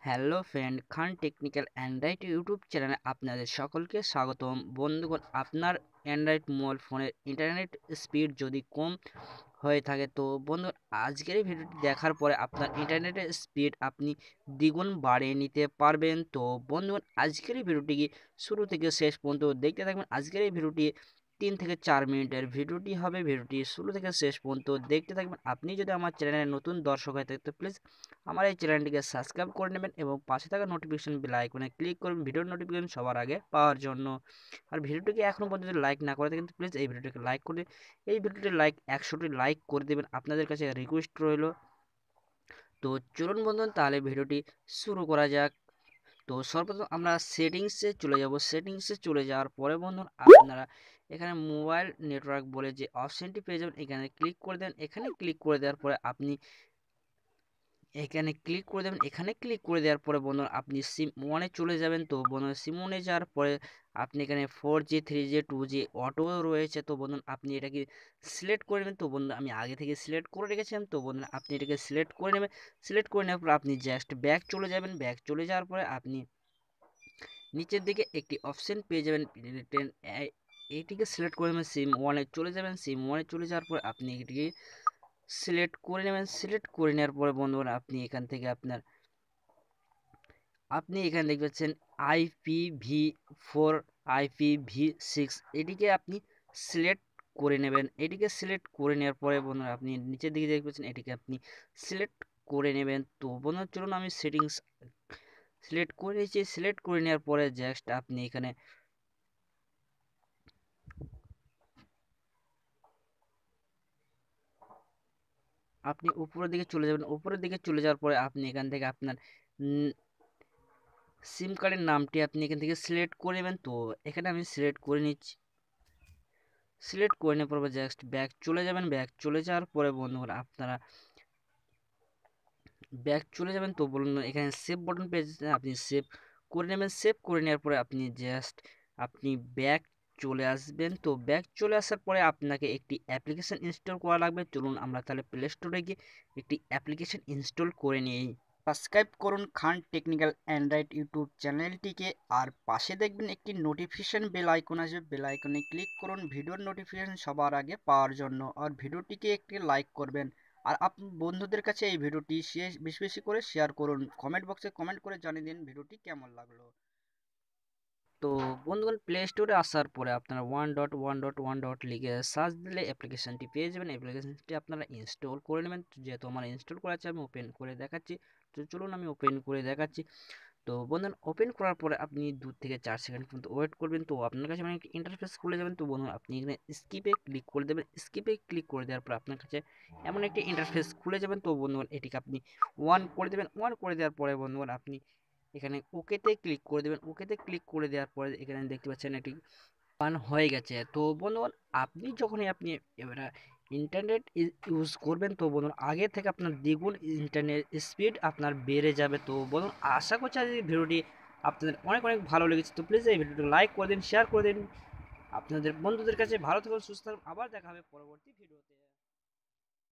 Hello friend, খান technical Android YouTube চ্যানেলে আপনাদের সকলকে স্বাগতম। বন্ধুগণ, আপনার অ্যান্ড্রয়েড মোবাইল ফোনের ইন্টারনেট স্পিড যদি কম হয়ে থাকে তো বন্ধু, আজকের এই ভিডিওটি দেখার পরে আপনার ইন্টারনেটের স্পিড আপনি দ্বিগুণ বাড়িয়ে নিতে পারবেন। তো বন্ধুগণ, আজকের এই ভিডিওটি শুরু থেকে শেষ পর্যন্ত দেখতে থাকবেন। আজকের এই ভিডিওটি 3 থেকে 4 মিনিটের ভিডিওটি হবে। ভিডিওটি শুরু থেকে শেষ পর্যন্ত দেখতে থাকবেন। আপনি যদি আমার চ্যানেলে নতুন দর্শক হয়ে থাকেন তো প্লিজ আমার এই চ্যানেলটিকে সাবস্ক্রাইব করে নেবেন এবং পাশে থাকা নোটিফিকেশন বেল আইকনে ক্লিক করবেন ভিডিওর নোটিফিকেশন সবার আগে পাওয়ার জন্য। আর ভিডিওটিকে এখনও পর্যন্ত লাইক না করে থাকেন তো প্লিজ এই ভিডিওটিকে লাইক করে, এই ভিডিওটি লাইক 100টি লাইক করে দেবেন, আপনাদের কাছে রিকোয়েস্ট রইল। তো চলুন বন্ধুগণ, তাহলে ভিডিওটি শুরু করা যাক। তো সর্বপ্রথম আমরা সেটিংসে চলে যাব। সেটিংসে চলে যাওয়ার পরে বন্ধুগণ, আপনারা এখানে মোবাইল নেটওয়ার্ক বলে যে অপশনটি পেয়ে যাবেন, এখানে ক্লিক করে দেন। এখানে ক্লিক করে দেওয়ার পরে আপনি এখানে ক্লিক করে দেবেন। এখানে ক্লিক করে দেওয়ার পরে বন্ধুরা আপনি সিম ওয়ানে চলে যাবেন। তো বন্ধুরা সিম ওয়ানে যাওয়ার পরে আপনি এখানে 4G 3G 2G অটো রয়েছে। তো বন্ধুরা আপনি এটাকে সিলেক্ট করে নেবেন। তো বন্ধুরা আমি আগে থেকে সিলেক্ট করে রেখেছিলাম। তো বন্ধুরা আপনি এটাকে সিলেক্ট করে নেবেন। সিলেক্ট করে নেওয়ার পর আপনি জাস্ট ব্যাক চলে যাবেন। ব্যাক চলে যাওয়ার পরে আপনি নিচের দিকে একটি অপশন পেয়ে যাবেন, এইটিকে সিলেক্ট করে নেবেন। সিম ওয়ানে চলে যাবেন। সিম ওয়ানে চলে যাওয়ার পর আপনি এটিকে সিলেক্ট করে নেবেন। সিলেক্ট করে নেওয়ার পরে বন্ধুরা আপনি এখান থেকে আপনি এখানে দেখতে পাচ্ছেন IPv4 IPv6, এটিকে আপনি সিলেক্ট করে নেবেন। এটিকে সিলেক্ট করে নেওয়ার পরে বন্ধুরা আপনি নিচের দিকে দেখতে পাচ্ছেন, এটিকে আপনি সিলেক্ট করে নেবেন। তো বন্ধুরা চলুন আমি সেটিংস সিলেক্ট করে নিয়েছি। সিলেক্ট করে নেওয়ার পরে জাস্ট আপনি এখানে আপনি উপরের দিকে চলে যাবেন। উপরের দিকে চলে যাওয়ার পরে আপনি এখান থেকে আপনার সিম কার্ডের নামটি আপনি এখান থেকে সিলেক্ট করে নেবেন। তো এখানে আমি সিলেক্ট করে নিচ্ছি। সিলেক্ট করে নেওয়ার পর জাস্ট ব্যাক চলে যাবেন। ব্যাক চলে যাওয়ার পরে বন্ধুরা আপনারা ব্যাক চলে যাবেন। তো বলুন এখানে সেভ বাটন পেয়েছে, আপনি সেভ করে নেবেন। সেভ করে নেওয়ার পরে আপনি জাস্ট আপনি ব্যাক চলে আসবেন। তো ব্যাক চলে আসার পরে আপনাকে একটি অ্যাপ্লিকেশন ইনস্টল করা লাগবে। চলুন আমরা তাহলে প্লে স্টোরে গিয়ে একটি অ্যাপ্লিকেশন ইনস্টল করে নিই। সাবস্ক্রাইব করুন খান টেকনিক্যাল অ্যান্ড্রয়েড ইউটিউব চ্যানেলটিকে, আর পাশে দেখবেন একটি নোটিফিকেশন বেল আইকন আসবে। বেল আইকনে ক্লিক করুন ভিডিওর নোটিফিকেশন সবার আগে পাওয়ার জন্য, আর ভিডিওটিকে একটি লাইক করবেন। আর আপনি বন্ধুদের কাছে এই ভিডিওটি বেশি বেশি করে শেয়ার করুন। কমেন্ট বক্সে কমেন্ট করে জানিয়ে দিন ভিডিওটি কেমন লাগলো। তো বন্ধুগণ, প্লে স্টোরে আসার পরে আপনারা 1.1.1 লিখে সার্চ দিলে অ্যাপ্লিকেশনটি পেয়ে যাবেন। অ্যাপ্লিকেশনটি আপনারা ইনস্টল করে নেবেন। যেহেতু আমার ইনস্টল করা আছে আমি ওপেন করে দেখাচ্ছি। তো চলুন আমি ওপেন করে দেখাচ্ছি। তো বন্ধুগণ, ওপেন করার পরে আপনি 2 থেকে 4 সেকেন্ড পর্যন্ত ওয়েট করবেন। তো আপনার কাছে মানে ইন্টারফেস খুলে যাবেন। তো বন্ধুগণ আপনি এখানে স্কিপে ক্লিক করে দেবেন। স্কিপে ক্লিক করে দেওয়ার পর আপনার কাছে এমন একটি ইন্টারফেস খুলে যাবেন। তো বন্ধুগণ এটিকে আপনি ওয়ান করে দেবেন। ওয়ান করে দেওয়ার পরে বন্ধুগণ আপনি এখানে ওকেতে ক্লিক করে দেবেন। ওকেতে ক্লিক করে দেওয়ার পরে এখানে দেখতে পাচ্ছেন এটি অন হয়ে গেছে। তো বন্ধুগণ আপনি যখনই আপনি এবার ইন্টারনেট ইউজ করবেন তো বন্ধুন আগে থেকে আপনার দ্বিগুণ ইন্টারনেট স্পিড আপনার বেড়ে যাবে। তো বলুন আশা করছি আজ এই ভিডিওটি আপনাদের অনেক অনেক ভালো লেগেছে। তো প্লিজ এই ভিডিওটি লাইক করে দিন, শেয়ার করে দিন আপনাদের বন্ধুদের কাছে। ভালো থাকুন, সুস্থ থাকুন, আবার দেখা হবে পরবর্তী ভিডিওতে।